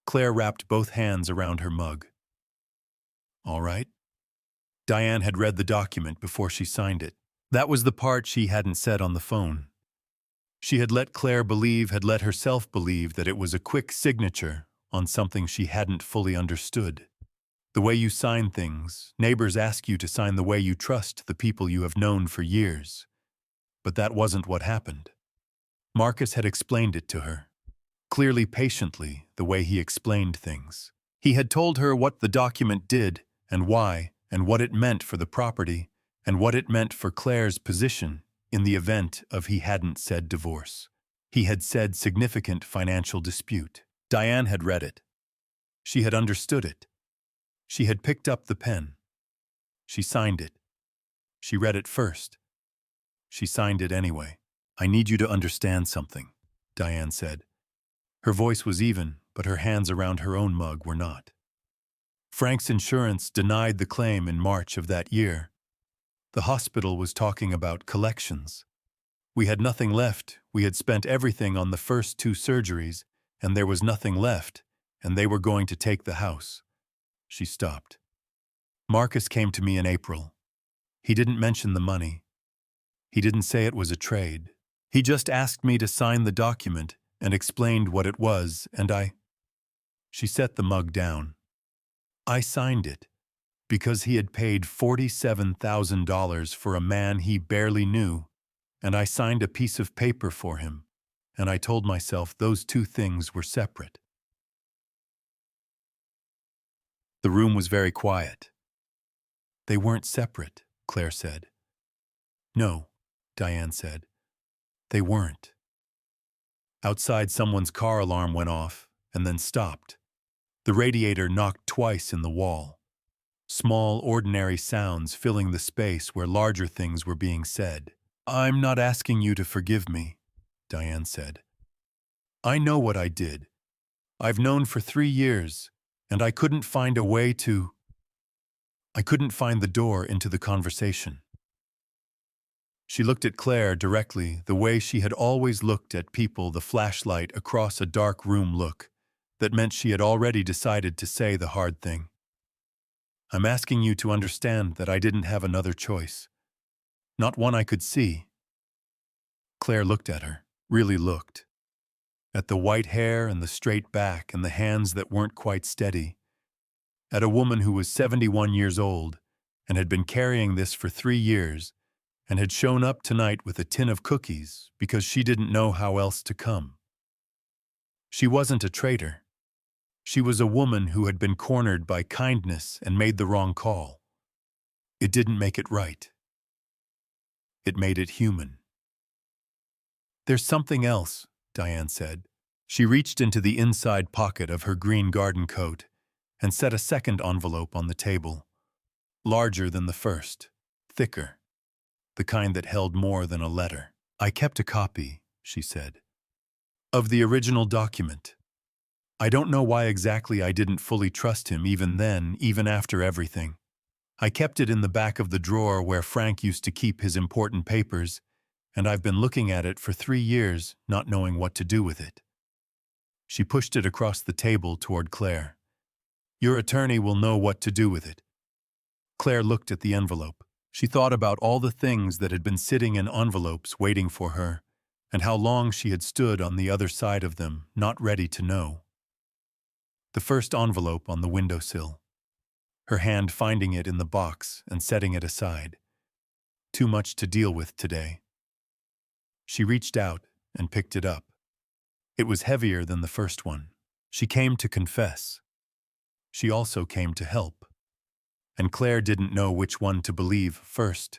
A: Claire wrapped both hands around her mug. "All right." Diane had read the document before she signed it. That was the part she hadn't said on the phone. She had let herself believe that it was a quick signature on something she hadn't fully understood. The way you sign things, neighbors ask you to sign the way you trust the people you have known for years. But that wasn't what happened. Marcus had explained it to her, clearly, patiently, the way he explained things. He had told her what the document did and why, and what it meant for the property, and what it meant for Claire's position in the event of he hadn't said divorce. He had said significant financial dispute. Diane had read it. She had understood it. She had picked up the pen. She signed it. She read it first. She signed it anyway. "I need you to understand something," Diane said. Her voice was even, but her hands around her own mug were not. Frank's insurance denied the claim in March of that year. The hospital was talking about collections. We had nothing left. We had spent everything on the first 2 surgeries, and there was nothing left, and they were going to take the house. She stopped. Marcus came to me in April. He didn't mention the money. He didn't say it was a trade. He just asked me to sign the document and explained what it was, and She set the mug down. I signed it because he had paid $47,000 for a man he barely knew, and I signed a piece of paper for him, and I told myself those 2 things were separate. The room was very quiet. "They weren't separate," Claire said. "No," Diane said. "They weren't." Outside, someone's car alarm went off and then stopped. The radiator knocked twice in the wall. Small, ordinary sounds filling the space where larger things were being said. "I'm not asking you to forgive me," Diane said. "I know what I did. I've known for 3 years, and I couldn't find a way to... I couldn't find the door into the conversation." She looked at Claire directly, the way she had always looked at people, the flashlight across a dark room look that meant she had already decided to say the hard thing. "I'm asking you to understand that I didn't have another choice. Not one I could see." Claire looked at her, really looked. At the white hair and the straight back and the hands that weren't quite steady. At a woman who was 71 years old and had been carrying this for 3 years and had shown up tonight with a tin of cookies because she didn't know how else to come. She wasn't a traitor. She was a woman who had been cornered by kindness and made the wrong call. It didn't make it right. It made it human. "There's something else," Diane said. She reached into the inside pocket of her green garden coat and set a second envelope on the table. Larger than the first, thicker, the kind that held more than a letter. "I kept a copy," she said, "of the original document. I don't know why exactly I didn't fully trust him even then, even after everything. I kept it in the back of the drawer where Frank used to keep his important papers, and I've been looking at it for 3 years, not knowing what to do with it." She pushed it across the table toward Claire. "Your attorney will know what to do with it." Claire looked at the envelope. She thought about all the things that had been sitting in envelopes waiting for her, and how long she had stood on the other side of them, not ready to know. The first envelope on the windowsill. Her hand finding it in the box and setting it aside. Too much to deal with today. She reached out and picked it up. It was heavier than the first one. She came to confess. She also came to help. And Claire didn't know which one to believe first.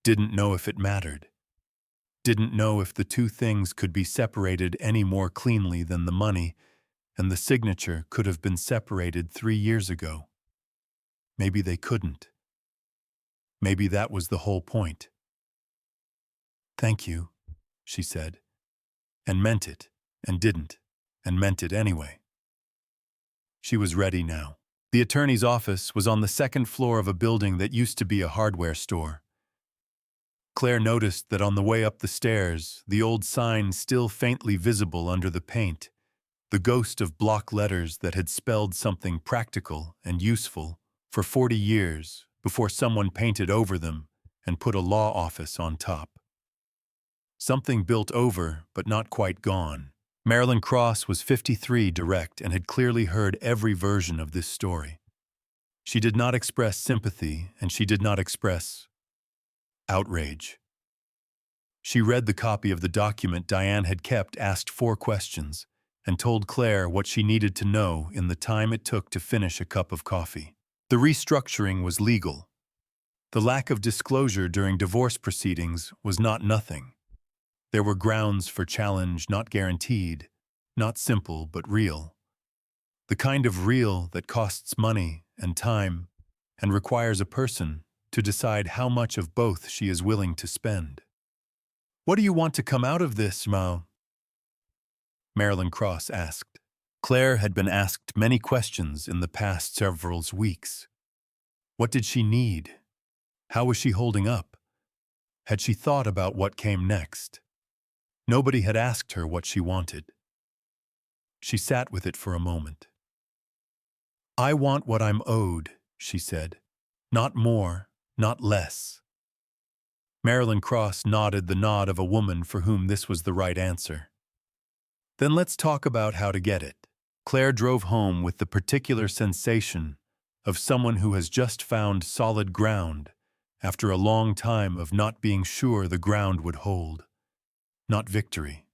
A: Didn't know if it mattered. Didn't know if the 2 things could be separated any more cleanly than the money, and the signature could have been separated 3 years ago. Maybe they couldn't. Maybe that was the whole point. "Thank you," she said, and meant it, and didn't, and meant it anyway. She was ready now. The attorney's office was on the 2nd floor of a building that used to be a hardware store. Claire noticed that on the way up the stairs, the old sign still faintly visible under the paint, the ghost of block letters that had spelled something practical and useful for 40 years, before someone painted over them and put a law office on top. Something built over, but not quite gone. Marilyn Cross was 53 direct and had clearly heard every version of this story. She did not express sympathy, and she did not express outrage. She read the copy of the document Diane had kept, asked 4 questions, and told Claire what she needed to know in the time it took to finish a cup of coffee. The restructuring was legal. The lack of disclosure during divorce proceedings was not nothing. There were grounds for challenge, not guaranteed, not simple but real. The kind of real that costs money and time and requires a person to decide how much of both she is willing to spend. "What do you want to come out of this, Ma?" Marilyn Cross asked. Claire had been asked many questions in the past several weeks. What did she need? How was she holding up? Had she thought about what came next? Nobody had asked her what she wanted. She sat with it for a moment. "I want what I'm owed," she said. "Not more, not less." Marilyn Cross nodded the nod of a woman for whom this was the right answer. "Then let's talk about how to get it." Claire drove home with the particular sensation of someone who has just found solid ground after a long time of not being sure the ground would hold. Not victory.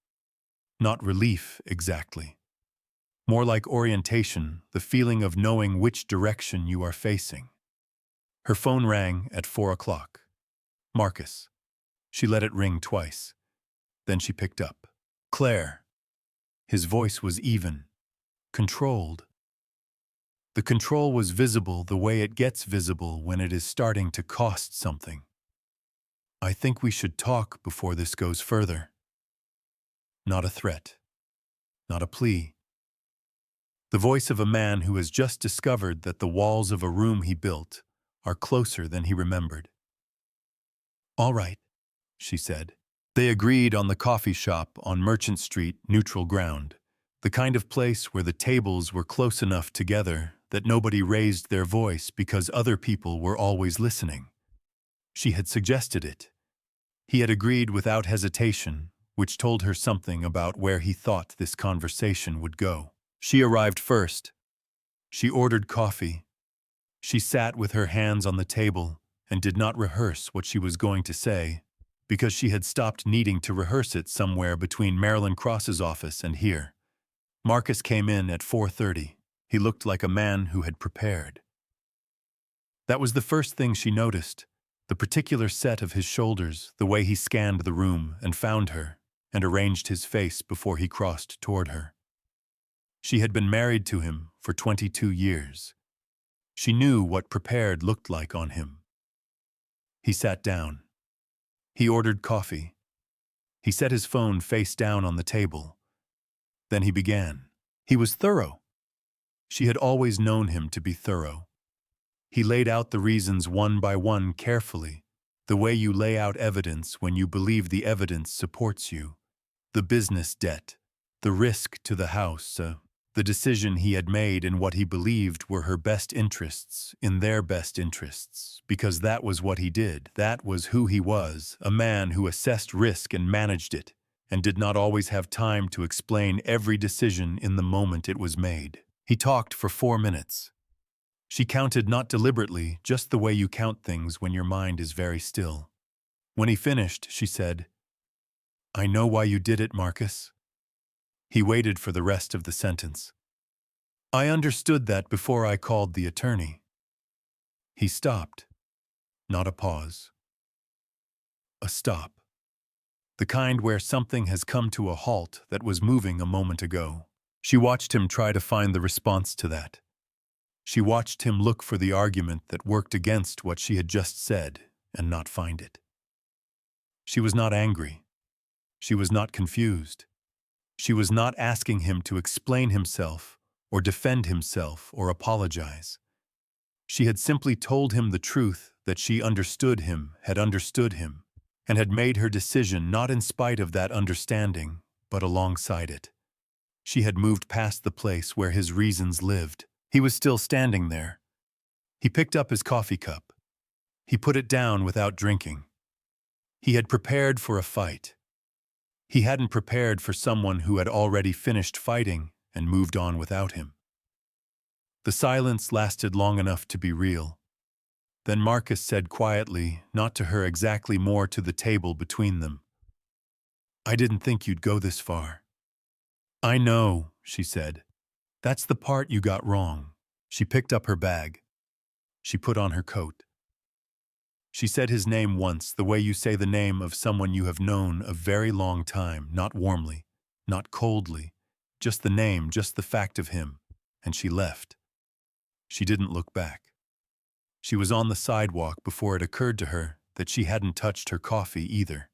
A: Not relief, exactly. More like orientation, the feeling of knowing which direction you are facing. Her phone rang at 4 o'clock. Marcus. She let it ring twice. Then she picked up. "Claire." His voice was even, controlled. The control was visible the way it gets visible when it is starting to cost something. "I think we should talk before this goes further." Not a threat. Not a plea. The voice of a man who has just discovered that the walls of a room he built are closer than he remembered. "All right," she said. They agreed on the coffee shop on Merchant Street, neutral ground, the kind of place where the tables were close enough together that nobody raised their voice because other people were always listening. She had suggested it. He had agreed without hesitation, which told her something about where he thought this conversation would go. She arrived first. She ordered coffee. She sat with her hands on the table and did not rehearse what she was going to say, because she had stopped needing to rehearse it somewhere between Marilyn Cross's office and here. Marcus came in at 4:30. He looked like a man who had prepared. That was the first thing she noticed, the particular set of his shoulders, the way he scanned the room and found her, and arranged his face before he crossed toward her. She had been married to him for 22 years. She knew what prepared looked like on him. He sat down. He ordered coffee. He set his phone face down on the table. Then he began. He was thorough. She had always known him to be thorough. He laid out the reasons one by one carefully, the way you lay out evidence when you believe the evidence supports you. The business debt, the risk to the house, the decision he had made in what he believed were her best interests, in their best interests, because that was what he did. That was who he was, a man who assessed risk and managed it, and did not always have time to explain every decision in the moment it was made. He talked for 4 minutes. She counted not deliberately, just the way you count things when your mind is very still. When he finished, she said, "I know why you did it, Marcus." He waited for the rest of the sentence. "I understood that before I called the attorney." He stopped. Not a pause. A stop. The kind where something has come to a halt that was moving a moment ago. She watched him try to find the response to that. She watched him look for the argument that worked against what she had just said and not find it. She was not angry. She was not confused. She was not asking him to explain himself or defend himself or apologize. She had simply told him the truth that she understood him, and had made her decision not in spite of that understanding, but alongside it. She had moved past the place where his reasons lived. He was still standing there. He picked up his coffee cup. He put it down without drinking. He had prepared for a fight. He hadn't prepared for someone who had already finished fighting and moved on without him. The silence lasted long enough to be real. Then Marcus said quietly, not to her exactly, more to the table between them, "I didn't think you'd go this far." "I know," she said. "That's the part you got wrong." She picked up her bag. She put on her coat. She said his name once, the way you say the name of someone you have known a very long time, not warmly, not coldly, just the name, just the fact of him, and she left. She didn't look back. She was on the sidewalk before it occurred to her that she hadn't touched her coffee either.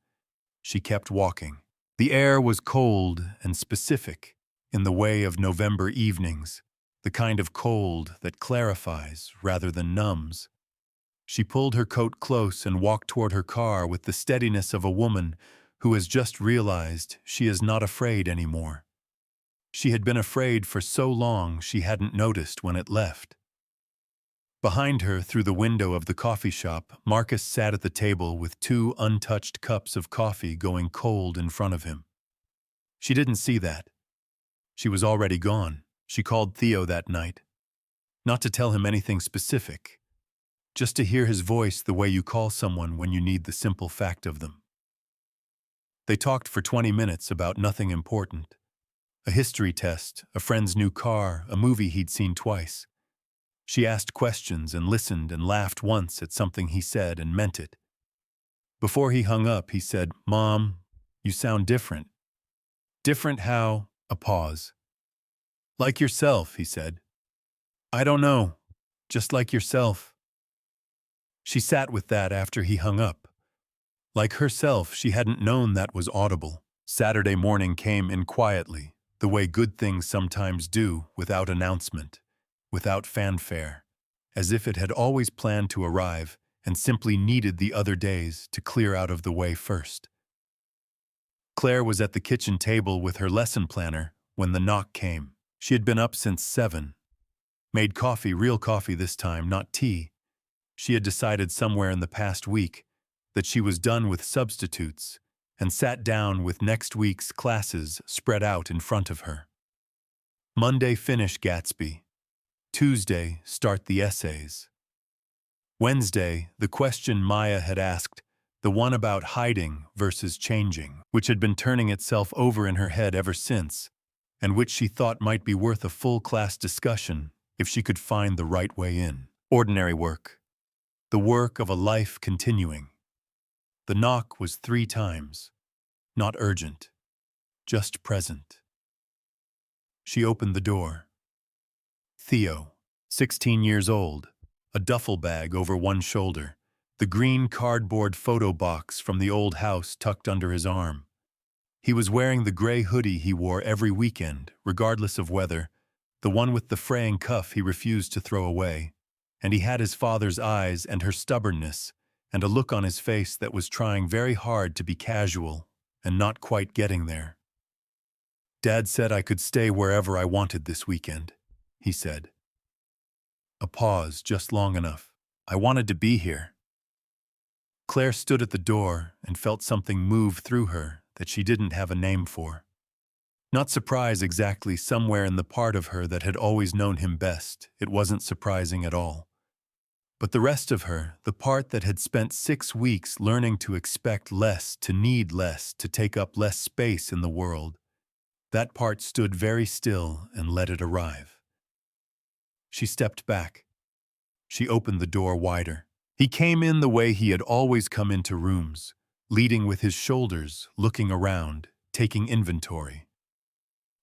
A: She kept walking. The air was cold and specific, in the way of November evenings, the kind of cold that clarifies rather than numbs. She pulled her coat close and walked toward her car with the steadiness of a woman who has just realized she is not afraid anymore. She had been afraid for so long she hadn't noticed when it left. Behind her, through the window of the coffee shop, Marcus sat at the table with 2 untouched cups of coffee going cold in front of him. She didn't see that. She was already gone. She called Theo that night. Not to tell him anything specific, just to hear his voice the way you call someone when you need the simple fact of them. They talked for 20 minutes about nothing important. A history test, a friend's new car, a movie he'd seen twice. She asked questions and listened and laughed once at something he said and meant it. Before he hung up, he said, "Mom, you sound different." "Different how?" A pause. "Like yourself," he said. "I don't know. Just like yourself." She sat with that after he hung up. Like herself, she hadn't known that was audible. Saturday morning came in quietly, the way good things sometimes do, without announcement, without fanfare, as if it had always planned to arrive and simply needed the other days to clear out of the way first. Claire was at the kitchen table with her lesson planner when the knock came. She had been up since 7. Made coffee, real coffee this time, not tea. She had decided somewhere in the past week that she was done with substitutes and sat down with next week's classes spread out in front of her. Monday, finish Gatsby. Tuesday, start the essays. Wednesday, the question Maya had asked, the one about hiding versus changing, which had been turning itself over in her head ever since, and which she thought might be worth a full class discussion if she could find the right way in. Ordinary work. The work of a life continuing. The knock was 3 times. Not urgent. Just present. She opened the door. Theo, 16 years old, a duffel bag over one shoulder, the green cardboard photo box from the old house tucked under his arm. He was wearing the gray hoodie he wore every weekend, regardless of weather, the one with the fraying cuff he refused to throw away, and he had his father's eyes and her stubbornness, and a look on his face that was trying very hard to be casual and not quite getting there. "Dad said I could stay wherever I wanted this weekend," he said. A pause, just long enough. "I wanted to be here." Claire stood at the door and felt something move through her that she didn't have a name for. Not surprise exactly, somewhere in the part of her that had always known him best, it wasn't surprising at all. But the rest of her, the part that had spent 6 weeks learning to expect less, to need less, to take up less space in the world, that part stood very still and let it arrive. She stepped back. She opened the door wider. He came in the way he had always come into rooms, leading with his shoulders, looking around, taking inventory.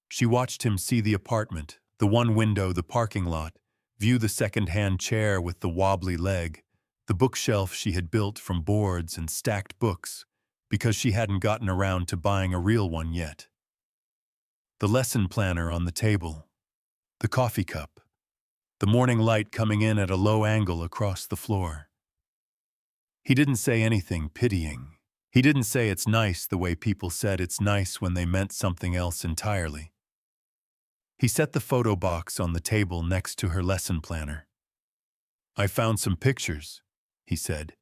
A: She watched him see the apartment, the one window, the parking lot, view the second-hand chair with the wobbly leg, the bookshelf she had built from boards and stacked books, because she hadn't gotten around to buying a real one yet. The lesson planner on the table, the coffee cup, the morning light coming in at a low angle across the floor. He didn't say anything pitying. He didn't say it's nice the way people said it's nice when they meant something else entirely. He set the photo box on the table next to her lesson planner. "I found some pictures," he said.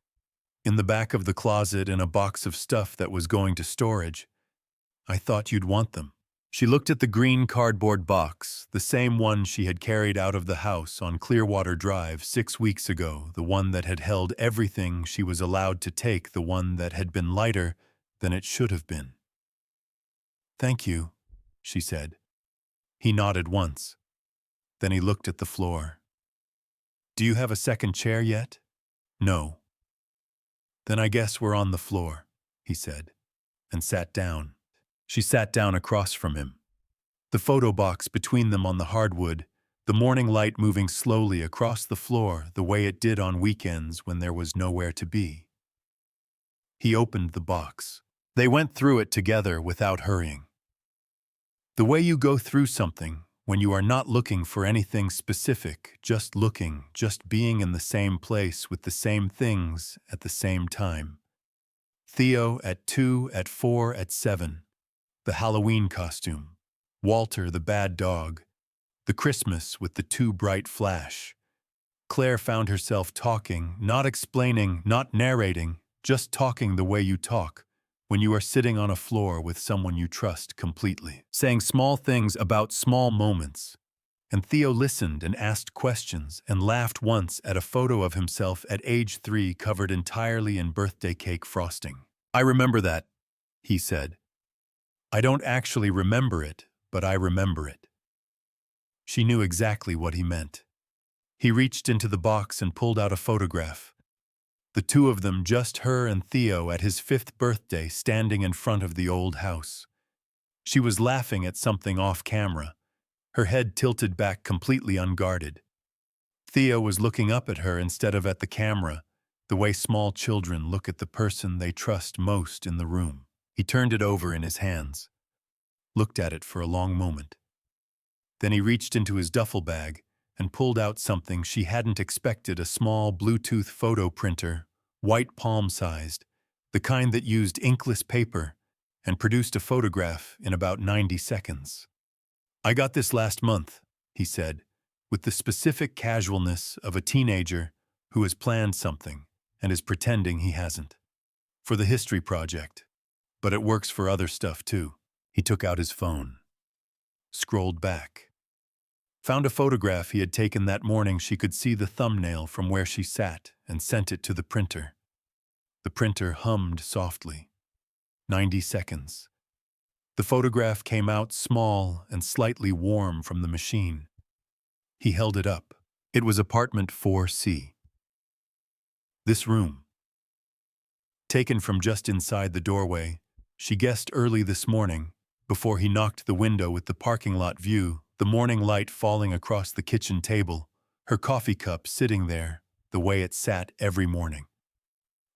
A: "In the back of the closet in a box of stuff that was going to storage. I thought you'd want them." She looked at the green cardboard box, the same one she had carried out of the house on Clearwater Drive 6 weeks ago, the one that had held everything she was allowed to take, the one that had been lighter than it should have been. "Thank you," she said. He nodded once. Then he looked at the floor. "Do you have a second chair yet?" "No." "Then I guess we're on the floor," he said, and sat down. She sat down across from him. The photo box between them on the hardwood, the morning light moving slowly across the floor the way it did on weekends when there was nowhere to be. He opened the box. They went through it together without hurrying. The way you go through something when you are not looking for anything specific, just looking, just being in the same place with the same things at the same time. Theo at 2, at 4, at 7. The Halloween costume. Walter the bad dog. The Christmas with the too bright flash. Claire found herself talking, not explaining, not narrating, just talking the way you talk when you are sitting on a floor with someone you trust completely, saying small things about small moments. And Theo listened and asked questions and laughed once at a photo of himself at age 3 covered entirely in birthday cake frosting. "I remember that," he said. "I don't actually remember it, but I remember it." She knew exactly what he meant. He reached into the box and pulled out a photograph. The two of them, just her and Theo, at his 5th birthday, standing in front of the old house. She was laughing at something off camera, her head tilted back completely unguarded. Theo was looking up at her instead of at the camera, the way small children look at the person they trust most in the room. He turned it over in his hands, looked at it for a long moment. Then he reached into his duffel bag and pulled out something she hadn't expected, a small Bluetooth photo printer, white palm-sized, the kind that used inkless paper, and produced a photograph in about 90 seconds. "I got this last month," he said, with the specific casualness of a teenager who has planned something and is pretending he hasn't. "For the history project. But it works for other stuff too." He took out his phone, scrolled back, found a photograph he had taken that morning. She could see the thumbnail from where she sat, and sent it to the printer. The printer hummed softly. 90 seconds. The photograph came out small and slightly warm from the machine. He held it up. It was apartment 4C. This room. Taken from just inside the doorway, she guessed early this morning, before he knocked the window with the parking lot view, the morning light falling across the kitchen table, her coffee cup sitting there, the way it sat every morning.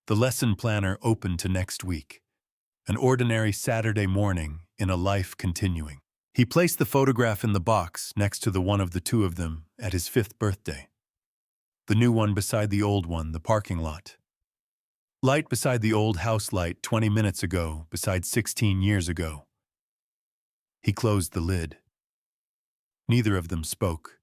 A: The lesson planner open to next week. An ordinary Saturday morning in a life continuing. He placed the photograph in the box next to the one of the two of them at his 5th birthday. The new one beside the old one, the parking lot. Light beside the old house light 20 minutes ago, beside 16 years ago. He closed the lid. Neither of them spoke.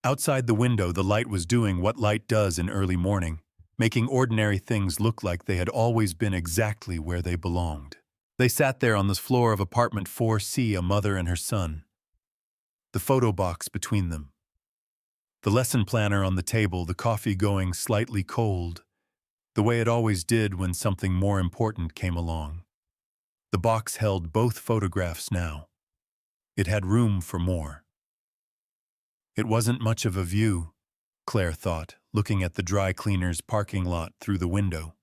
A: Outside the window, the light was doing what light does in early morning, making ordinary things look like they had always been exactly where they belonged. They sat there on the floor of apartment 4C, a mother and her son. The photo box between them. The lesson planner on the table, the coffee going slightly cold, the way it always did when something more important came along. The box held both photographs now. It had room for more. It wasn't much of a view, Claire thought, looking at the dry cleaner's parking lot through the window.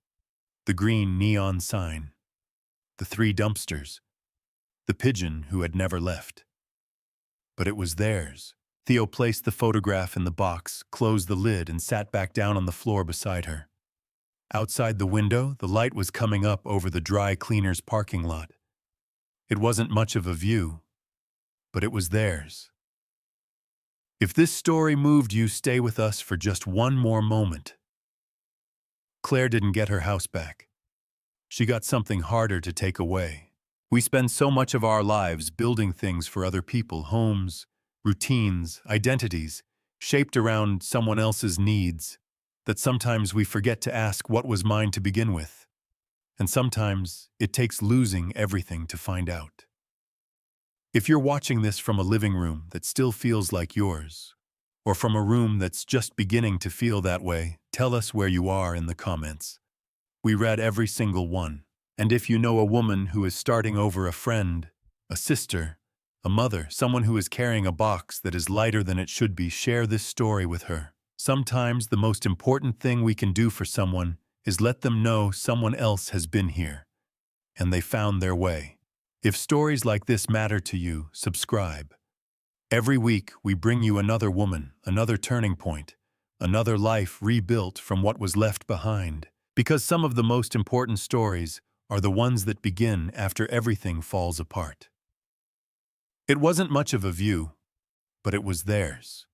A: The green neon sign. The 3 dumpsters. The pigeon who had never left. But it was theirs. Theo placed the photograph in the box, closed the lid, and sat back down on the floor beside her. Outside the window, the light was coming up over the dry cleaner's parking lot. It wasn't much of a view, but it was theirs. If this story moved you, stay with us for just one more moment. Claire didn't get her house back. She got something harder to take away. We spend so much of our lives building things for other people, homes, routines, identities, shaped around someone else's needs, that sometimes we forget to ask what was mine to begin with, and sometimes it takes losing everything to find out. If you're watching this from a living room that still feels like yours, or from a room that's just beginning to feel that way, tell us where you are in the comments. We read every single one. And if you know a woman who is starting over, a friend, a sister, a mother, someone who is carrying a box that is lighter than it should be, share this story with her. Sometimes the most important thing we can do for someone is let them know someone else has been here, and they found their way. If stories like this matter to you, subscribe. Every week we bring you another woman, another turning point, another life rebuilt from what was left behind. Because some of the most important stories are the ones that begin after everything falls apart. It wasn't much of a view, but it was theirs.